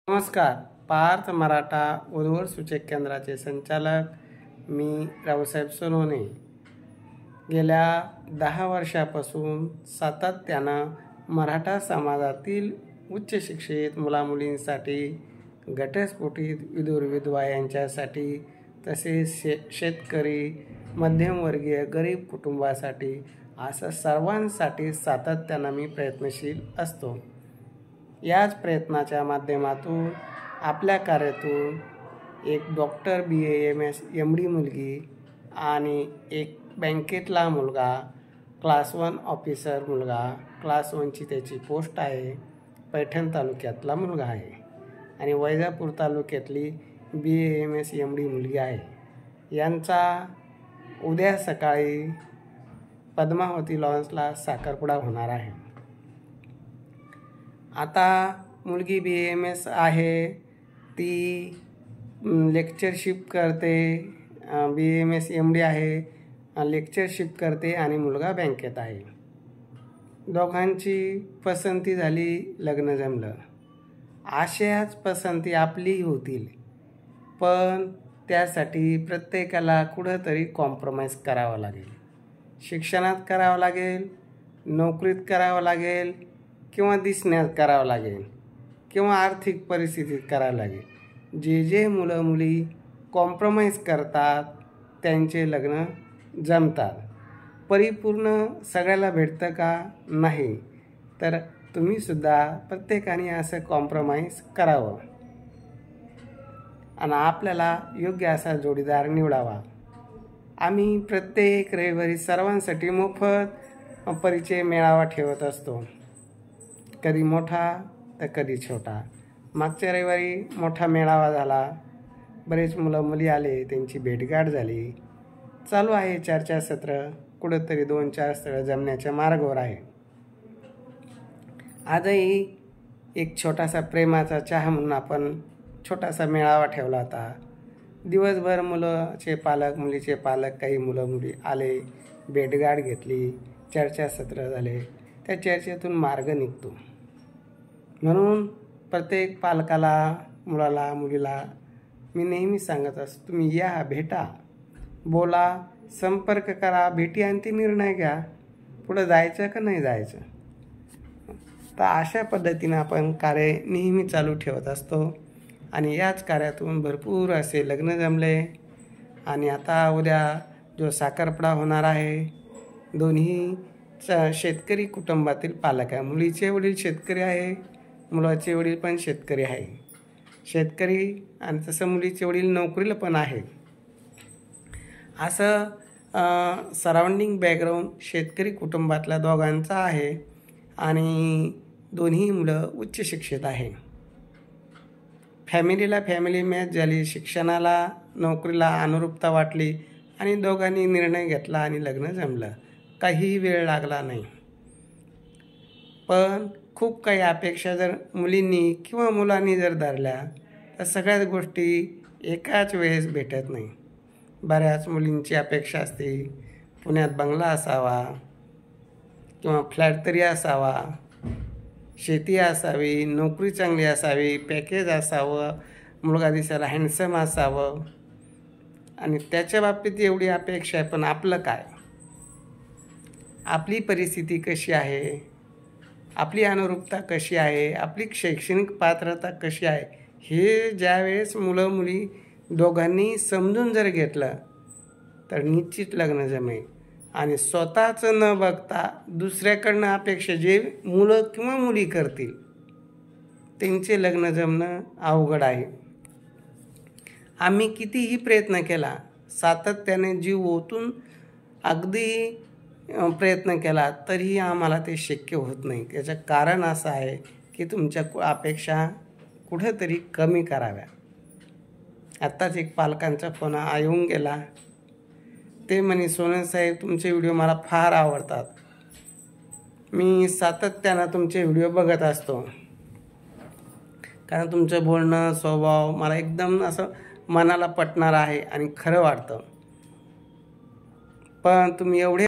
नमस्कार. पार्थ मराठा उर्वर सूचक केंद्राचे संचालक मी रावसाहेब सोनवणे. गेल्या 10 वर्षापासून सातत्यानं मराठा समाजातील उच्च शिक्षित मुलामुलींसाठी, घटस्फोटित विधुर विधवा यांच्यासाठी, तसेच शेतकरी, मध्यमवर्गीय गरीब कुटुंबासाठी असं सर्वांसाठी सातत्यानं मी प्रयत्नशील असतो. याच प्रयत्नाच्या माध्यमातून आपल्या कार्यातून एक डॉक्टर BAMS MD मुलगी आणि एक बँकेतला मुलगा, क्लास 1 ऑफिसर मुलगा, क्लास 1ची त्याची पोस्ट आहे, पैठण तालुक्यातला मुलगा आहे आणि वैजापूर तालुक्यातली BAMS MD मुलगी आहे. यांचा उद्या सकाळी पद्मावती लॉन्सला साखरपुडा होणार आहे. आता मुलगी BAMS आहे, ती लेक्चरशिप करते, BAMS MD आहे, लेक्चरशिप करते आणि मुलगा बँकेत आहे. दोघांची पसंती झाली, लग्न जमलं. अशाच पसंती आपलीही होतील, पण त्यासाठी प्रत्येकाला कुठंतरी कॉम्प्रोमाइज करावं लागेल. शिक्षणात करावं लागेल, नोकरीत करावं लागेल, किंवा दिसण्यात करावं लागेल, किंवा आर्थिक परिस्थितीत करावं लागेल. जे मुलं मुली कॉम्प्रोमाइज करतात त्यांचे लग्न जमतात. परिपूर्ण सगळ्याला भेटतं का? नाही. तर तुम्हीसुद्धा प्रत्येकाने असं कॉम्प्रोमाइज करावं आणि आपल्याला योग्य असा जोडीदार निवडावा. आम्ही प्रत्येक रविवारी सर्वांसाठी मोफत परिचय मेळावा ठेवत असतो, कधी मोठा तर कधी छोटा. मागच्या रविवारी मोठा मेळावा झाला, बरेच मुलं मुली आले, त्यांची भेटगाठ झाली. चालू आहे चर्चासत्र, कुठंतरी 2-4 स्थळं जमण्याच्या मार्गावर आहे. आजही एक छोटासा प्रेमाचा चहा म्हणून आपण छोटासा मेळावा ठेवला होता. दिवसभर मुलाचे पालक, मुलीचे पालक, काही मुलं मुली आले, भेटगाठ घेतली, चर्चासत्र झाले. त्या चर्चेतून मार्ग निघतो. म्हणून प्रत्येक पालकाला, मुलाला, मुलीला मी नेहमी सांगत असतो, तुम्ही या, भेटा, बोला, संपर्क करा, भेटीअंती निर्णय घ्या, पुढं जायचं का नाही जायचं. तर अशा पद्धतीनं आपण कार्य नेहमी चालू ठेवत असतो आणि याच कार्यातून भरपूर असे लग्न जमले. आणि आता उद्या जो साखरपुडा होणार आहे, दोन्ही शेतकरी कुटुंबातील पालक आहे. मुलीचे वडील शेतकरी आहे, मुलाचे वडील पण शेतकरी आहे. शेतकरी आणि तसं मुलीचे वडील नोकरीला पण आहे. असं सराउंडिंग बॅकग्राऊंड शेतकरी कुटुंबातल्या दोघांचा आहे आणि दोन्ही मुलं उच्च शिक्षित आहे. फॅमिलीला फॅमिली मॅच झाली, शिक्षणाला नोकरीला अनुरूपता वाटली आणि दोघांनी निर्णय घेतला आणि लग्न जमलं. काहीही वेळ लागला नाही. पण खूप काही अपेक्षा जर मुलींनी किंवा मुलांनी जर धरल्या तर सगळ्याच गोष्टी एकाच वेळेस भेटत नाही. बऱ्याच मुलींची अपेक्षा असते, पुण्यात बंगला असावा किंवा फ्लॅट तरी असावा, शेती असावी, नोकरी चांगली असावी, पॅकेज असावं, मुलगा दिसायला हँडसम असावं आणि त्याच्या बाबतीत एवढी अपेक्षा आहे. पण आपलं काय? आपली परिस्थिती कशी आहे, आपली अनुरूपता कशी आहे, आपली शैक्षणिक पात्रता कशी आहे, हे ज्यावेळेस मुलं मुली दोघांनी समजून जर घेतलं तर निश्चित लग्न जमेल. आणि स्वतःचं न बघता दुसऱ्याकडनं अपेक्षा जे मुलं किंवा मुली करतील त्यांचे लग्न जमणं अवघड आहे. आम्ही कितीही प्रयत्न केला, सातत्याने जीव ओतून अगदी प्रयत्न केला तरीही आम्हाला ते शक्य होत नाही. त्याचं कारण असं आहे की तुमच्या अपेक्षा कुठंतरी कमी कराव्या. आत्ताच एक पालकांचा फोन येऊन गेला. ते म्हणे, सोनन साहेब, तुमचे व्हिडिओ मला फार आवडतात, मी सातत्यानं तुमचे व्हिडिओ बघत असतो, कारण तुमचं बोलणं, स्वभाव मला एकदम असं मनाला पटणारं आहे आणि खरं वाटतं. पण तुम्ही एवढे